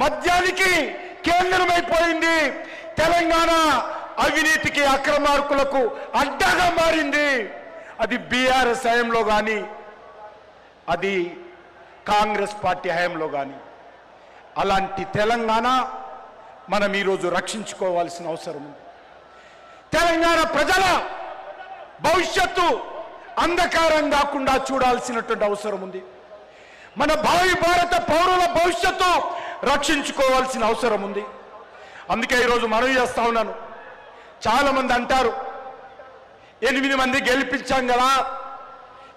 మద్యానికి కేంద్రమైపోయింది. తెలంగాణ అవినీతికి అక్రమార్కులకు అడ్డగా మారింది. అది బీఆర్ఎస్ హయాంలో కానీ అది కాంగ్రెస్ పార్టీ హయాంలో కానీ. అలాంటి తెలంగాణ మనం ఈరోజు రక్షించుకోవాల్సిన అవసరం ఉంది. తెలంగాణ ప్రజల భవిష్యత్తు అంధకారం కాకుండా చూడాల్సినటువంటి అవసరం ఉంది. మన భావి భారత పౌరుల భవిష్యత్తు రక్షించుకోవాల్సిన అవసరం ఉంది. అందుకే ఈరోజు మనవి చేస్తా ఉన్నాను. చాలా మంది అంటారు 8 మంది గెలిపించాం కదా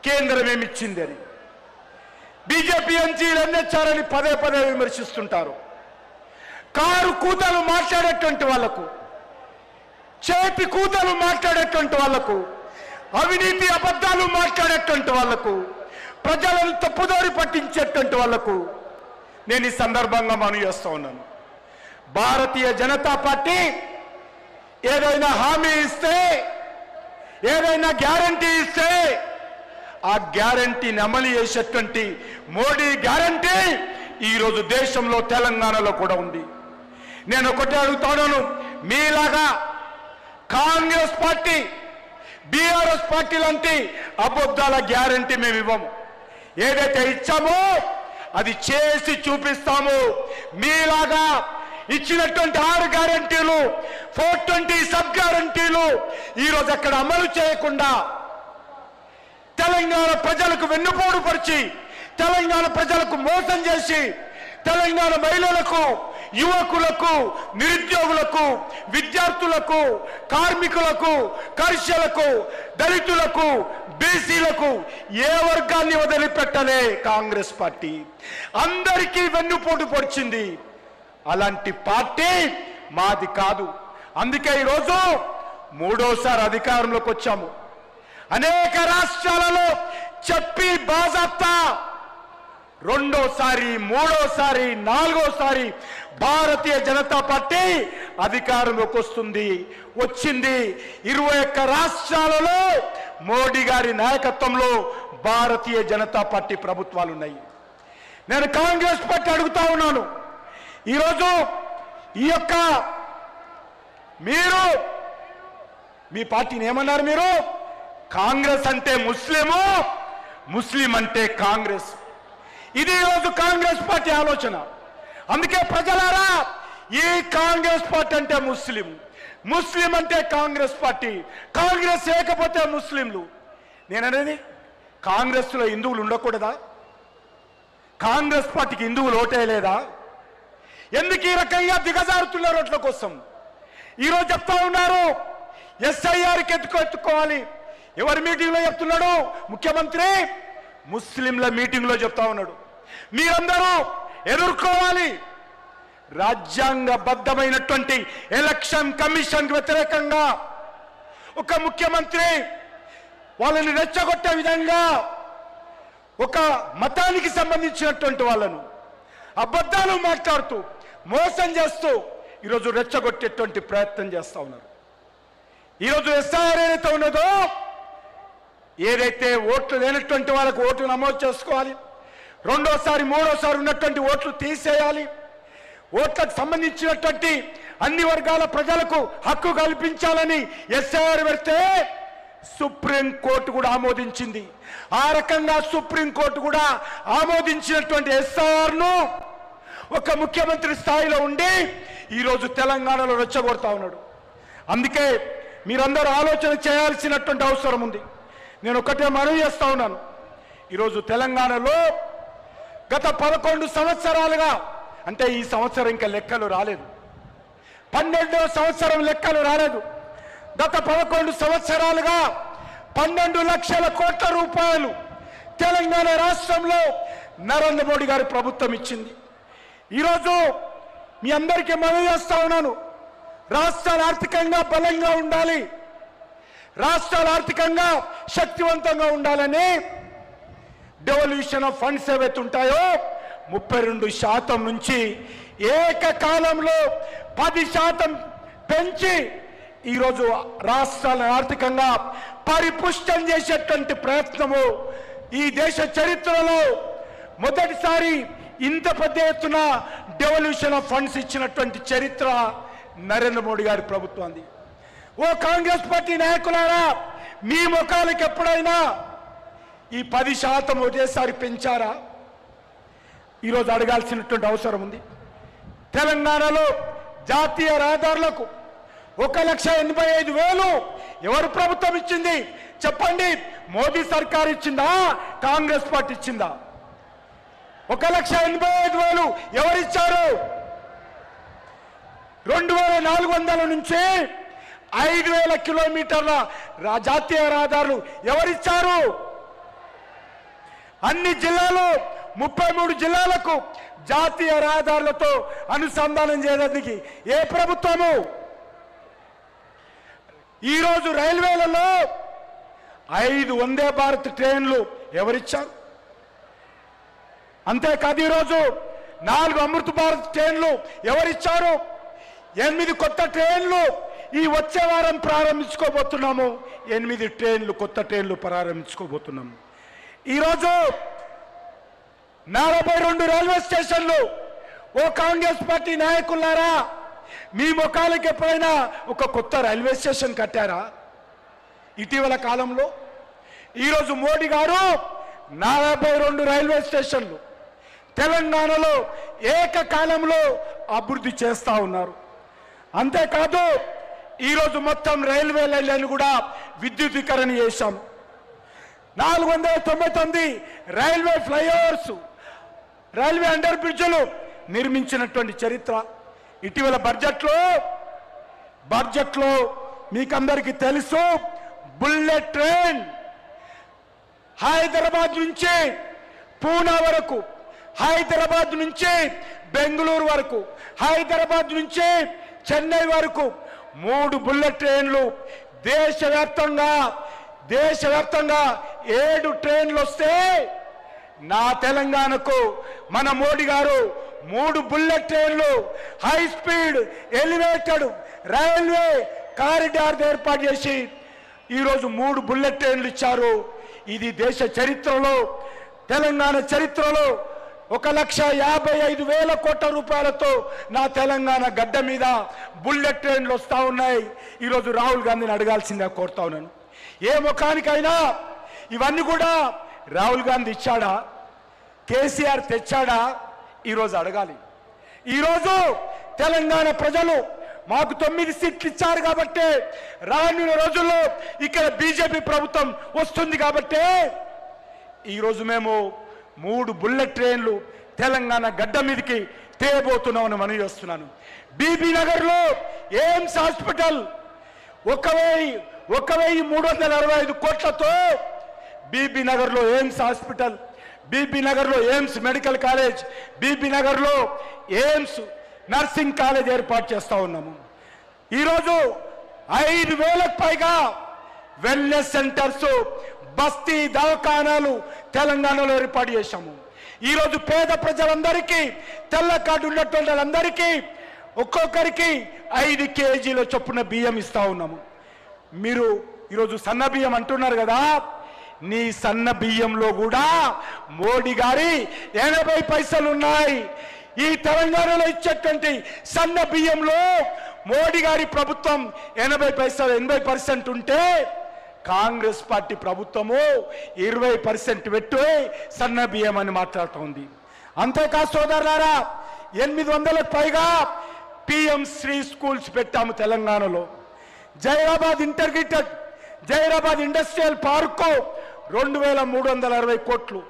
కేంద్రం ఏమిచ్చింది అని. బీజేపీ ఎంపీలు ఎన్నిచ్చారని పదే పదే విమర్శిస్తుంటారు. కారు కూతలు మాట్లాడేటువంటి వాళ్లకు, చేతి కూతలు మాట్లాడేటువంటి వాళ్లకు, అవినీతి అబద్ధాలు మాట్లాడేటువంటి వాళ్లకు, ప్రజలను తప్పుదారి పట్టించేటువంటి వాళ్లకు నేను ఈ సందర్భంగా మనవి చేస్తా ఉన్నాను. భారతీయ జనతా పార్టీ ఏదైనా హామీ ఇస్తే, ఏదైనా గ్యారంటీ ఇస్తే ఆ గ్యారంటీని అమలు చేసేటువంటి మోడీ గ్యారంటీ ఈరోజు దేశంలో తెలంగాణలో కూడా ఉంది. నేను ఒకటే అడుగుతాను, మీలాగా కాంగ్రెస్ పార్టీ బీఆర్ఎస్ పార్టీ లాంటి అబద్ధాల గ్యారంటీ మేము ఇవ్వము. ఏదైతే ఇచ్చామో అది చేసి చూపిస్తాము. మీలాగా ఇచ్చినటువంటి 6 గ్యారంటీలు 420 సబ్ గ్యారంటీలు ఈరోజు అక్కడ అమలు చేయకుండా తెలంగాణ ప్రజలకు వెన్నుపోటు పరిచి, తెలంగాణ ప్రజలకు మోసం చేసి, తెలంగాణ మహిళలకు, యువకులకు, నిరుద్యోగులకు, విద్యార్థులకు, కార్మికులకు, కర్షకులకు, దళితులకు, బీసీలకు ఏ వర్గాన్ని వదిలిపెట్టలే కాంగ్రెస్ పార్టీ. అందరికీ వెన్నుపోటు పొడిచింది. అలాంటి పార్టీ మాది కాదు. అందుకే ఈరోజు 3వసారి అధికారంలోకి వచ్చాము. అనేక రాష్ట్రాలలో చెప్పి బాజాప్తా 2వసారి, 3వసారి, 4వసారి భారతీయ జనతా పార్టీ అధికారంలోకి వచ్చింది. 21 రాష్ట్రాలలో మోడీ గారి నాయకత్వంలో భారతీయ జనతా పార్టీ ప్రభుత్వాలు ఉన్నాయి. నేను కాంగ్రెస్ పార్టీ అడుగుతా ఉన్నాను, ఈరోజు ఈ యొక్క మీరు మీ పార్టీని ఏమన్నారు? మీరు కాంగ్రెస్ అంటే ముస్లిము, ముస్లిం అంటే కాంగ్రెస్. ఇది ఈరోజు కాంగ్రెస్ పార్టీ ఆలోచన. అందుకే ప్రజలారా, ఈ కాంగ్రెస్ పార్టీ అంటే ముస్లిం, ముస్లిం అంటే కాంగ్రెస్ పార్టీ, కాంగ్రెస్ లేకపోతే ముస్లింలు. నేననేది కాంగ్రెస్లో హిందువులు ఉండకూడదా? కాంగ్రెస్ పార్టీకి హిందువులు ఓటేయలేదా? ఎందుకు ఈ రకంగా దిగజారుతున్నారు ఓట్ల కోసం? ఈరోజు చెప్తా ఉన్నారు ఎస్ఐఆర్కి ఎత్తుకోవాలి. ఎవరి మీటింగ్లో చెప్తున్నాడు? ముఖ్యమంత్రి ముస్లింల మీటింగ్లో చెప్తా ఉన్నాడు. మీరందరూ ఎదుర్కోవాలి. రాజ్యాంగబద్ధమైనటువంటి ఎలక్షన్ కమిషన్కి వ్యతిరేకంగా ఒక ముఖ్యమంత్రి వాళ్ళని రెచ్చగొట్టే విధంగా ఒక మతానికి సంబంధించినటువంటి వాళ్ళను అబద్ధాలు మాట్లాడుతూ మోసం చేస్తూ ఈరోజు రెచ్చగొట్టేటువంటి ప్రయత్నం చేస్తా ఉన్నారు. ఈరోజు ఎస్ఐఆర్ ఏదైతే ఉన్నదో, ఏదైతే ఓట్లు లేనటువంటి వాళ్ళకు ఓట్లు నమోదు చేసుకోవాలి, 2వసారి 3వసారి ఉన్నటువంటి ఓట్లు తీసేయాలి, ఓట్లకు సంబంధించినటువంటి అన్ని వర్గాల ప్రజలకు హక్కు కల్పించాలని ఎస్ఐఆర్ పెడితే సుప్రీంకోర్టు కూడా ఆమోదించింది. ఆ రకంగా సుప్రీంకోర్టు కూడా ఆమోదించినటువంటి ఎస్ఐఆర్ను ఒక ముఖ్యమంత్రి స్థాయిలో ఉండి ఈరోజు తెలంగాణలో రెచ్చగొడతా ఉన్నాడు. అందుకే మీరందరూ ఆలోచన చేయాల్సినటువంటి అవసరం ఉంది. నేను ఒకటే మనవి చేస్తా ఉన్నాను, ఈరోజు తెలంగాణలో గత 11 సంవత్సరాలుగా, అంటే ఈ సంవత్సరం ఇంకా లెక్కలు రాలేదు, 12వ సంవత్సరం లెక్కలు రాలేదు, గత 11 సంవత్సరాలుగా 12 లక్షల కోట్ల రూపాయలు తెలంగాణ రాష్ట్రంలో నరేంద్ర మోడీ గారి ప్రభుత్వం ఇచ్చింది. ఈరోజు మీ అందరికీ మనవి చేస్తా ఉన్నాను, రాష్ట్రాలు ఆర్థికంగా బలంగా ఉండాలి, రాష్ట్రాలు ఆర్థికంగా శక్తివంతంగా ఉండాలని డెవల్యూషన్ ఆఫ్ ఫండ్స్ ఏవైతే ఉంటాయో 32% నుంచి ఏకకాలంలో 10% పెంచి ఈరోజు రాష్ట్రాలను ఆర్థికంగా పరిపుష్టం చేసేటువంటి ప్రయత్నము ఈ దేశ చరిత్రలో మొదటిసారి ఇంత పెద్ద ఎత్తున డెవల్యూషన్ ఆఫ్ ఫండ్స్ ఇచ్చినటువంటి చరిత్ర నరేంద్ర మోడీ గారి ప్రభుత్వాన్ని. ఓ కాంగ్రెస్ పార్టీ నాయకులారా, మీ ముఖాలకు ఎప్పుడైనా ఈ 10% ఒకేసారి పెంచారా? ఈరోజు అడగాల్సినటువంటి అవసరం ఉంది. తెలంగాణలో జాతీయ రహదారులకు 1,85,000 ఎవరు ప్రభుత్వం ఇచ్చింది చెప్పండి? మోదీ సర్కార్ ఇచ్చిందా, కాంగ్రెస్ పార్టీ ఇచ్చిందా? 1,85,000 ఎవరిచ్చారు? 2,400 నుంచి 5,000 కిలోమీటర్ల జాతీయ రహదారులు ఎవరిచ్చారు? అన్ని జిల్లాలు 33 జిల్లాలకు జాతీయ రహదారులతో అనుసంధానం చేయడానికి ఏ ప్రభుత్వము? ఈరోజు రైల్వేలలో 5 వందే భారత్ ట్రైన్లు ఎవరిచ్చారు? అంతేకాదు ఈరోజు 4 అమృత్ భారత్ ట్రైన్లు ఎవరిచ్చారు? 8 కొత్త ట్రైన్లు ఈ వచ్చే వారం ప్రారంభించుకోబోతున్నాము. 8 ట్రైన్లు, కొత్త ట్రైన్లు ప్రారంభించుకోబోతున్నాము. ఈరోజు 42 రైల్వే స్టేషన్లు. ఓ కాంగ్రెస్ పార్టీ నాయకులారా, మీ ముఖాలకు ఎప్పుడైనా ఒక కొత్త రైల్వే స్టేషన్ కట్టారా ఇటీవల కాలంలో? ఈరోజు మోడీ గారు 42 రైల్వే స్టేషన్లు తెలంగాణలో ఏకకాలంలో అభివృద్ధి చేస్తా ఉన్నారు. అంతేకాదు ఈరోజు మొత్తం రైల్వే లైన్లను కూడా విద్యుదీకరణ చేశాం. 499 రైల్వే ఫ్లైఓవర్స్, రైల్వే అండర్ బ్రిడ్జ్లు నిర్మించినటువంటి చరిత్ర. ఇటీవల బడ్జెట్లో మీకందరికీ తెలుసు, బుల్లెట్ ట్రైన్ హైదరాబాద్ నుంచి పూనా వరకు, హైదరాబాద్ నుంచి బెంగళూరు వరకు, హైదరాబాద్ నుంచి చెన్నై వరకు 3 బుల్లెట్ ట్రైన్లు. దేశవ్యాప్తంగా 7 ట్రైన్లు వస్తే నా తెలంగాణకు మన మోడీ గారు 3 బుల్లెట్ ట్రైన్లు, high speed elevated railway corridor ఏర్పాటు చేసి ఈరోజు 3 బుల్లెట్ ట్రైన్లు ఇచ్చారు. ఇది దేశ చరిత్రలో, తెలంగాణ చరిత్రలో 1,55,000 కోట్ల రూపాయలతో నా తెలంగాణ గడ్డ మీద బుల్లెట్ ట్రైన్లు వస్తూ ఉన్నాయి. ఈరోజు రాహుల్ గాంధీని అడగాల్సిందే కోరుతా ఉన్నాను. ఏ ముఖానికైనా ఇవన్నీ కూడా రాహుల్ గాంధీ ఇచ్చాడా, కేసీఆర్ తెచ్చాడా? ఈరోజు అడగాలి. ఈరోజు తెలంగాణ ప్రజలు మాకు 9 సీట్లు ఇచ్చారు కాబట్టి, రానున్న రోజుల్లో ఇక్కడ బీజేపీ ప్రభుత్వం వస్తుంది కాబట్టి ఈరోజు మేము 3 బుల్లెట్ ట్రైన్లు తెలంగాణ గడ్డ మీదకి తేబోతున్నామని మనవి చేస్తున్నాను. బీబీ నగర్లో ఎయిమ్స్ హాస్పిటల్ 1,365 కోట్లతో బీబీ నగర్లో ఎయిమ్స్ హాస్పిటల్, బీబీ నగర్లో ఎయిమ్స్ మెడికల్ కాలేజ్, బీబీ నగర్లో ఎయిమ్స్ నర్సింగ్ కాలేజ్ ఏర్పాటు చేస్తా ఉన్నాము. ఈరోజు 5,000కు పైగా వెల్నెస్ సెంటర్స్, బస్తీ దవాఖానాలు తెలంగాణలో ఏర్పాటు చేశాము. ఈరోజు పేద ప్రజలందరికీ, తెల్ల కార్డు ఉన్నటువంటి వాళ్ళందరికీ ఒక్కొక్కరికి 5 కేజీల చొప్పున బియ్యం ఇస్తా ఉన్నాము. మీరు ఈరోజు సన్న బియ్యం అంటున్నారు కదా, నీ సన్న బియ్యంలో కూడా మోడీ గారి 80 పైసలు ఉన్నాయి. ఈ తెలంగాణలో ఇచ్చేటువంటి సన్న బియ్యంలో మోడీ గారి ప్రభుత్వం 80 పైసలు 80% ఉంటే కాంగ్రెస్ పార్టీ ప్రభుత్వము 20% పెట్టి సన్న బియ్యం అని మాట్లాడుతోంది. అంతేకాదు సోదరులారా, 800కు పైగా పిఎం శ్రీ స్కూల్స్ పెట్టాము తెలంగాణలో. Zaheerabad integrated, Zaheerabad industrial park 2,360 కోట్లు.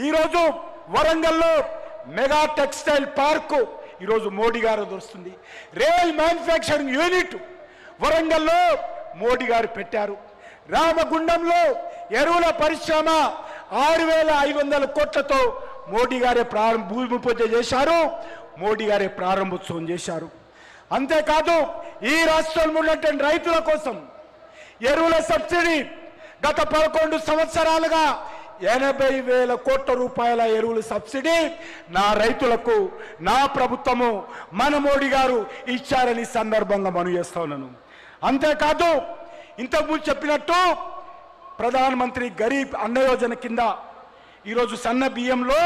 ఈరోజు వరంగల్లో మెగా టెక్స్టైల్ పార్కు ఈరోజు మోడీ గారు వస్తుంది. రైల్ మ్యానుఫ్యాక్చరింగ్ యూనిట్ వరంగల్లో మోడీ గారు పెట్టారు. రామగుండంలో ఎరువుల పరిశ్రమ 6,500 కోట్లతో మోడీ గారే భూమి పూజ చేశారు, మోడీ గారే ప్రారంభోత్సవం చేశారు. అంతేకాదు ఈ రాష్ట్రంలో ఉన్నటువంటి రైతుల కోసం ఎరువుల సబ్సిడీ గత 11 సంవత్సరాలుగా 80,000 కోట్ల రూపాయల ఎరువుల సబ్సిడీ నా రైతులకు నా ప్రభుత్వము మన మోడీ గారు ఇచ్చారని సందర్భంగా మనవి చేస్తా ఉన్నాను. అంతేకాదు ఇంతకుముందు చెప్పినట్టు ప్రధానమంత్రి గరీబ్ అన్న యోజన కింద ఈరోజు సన్న బియ్యంలో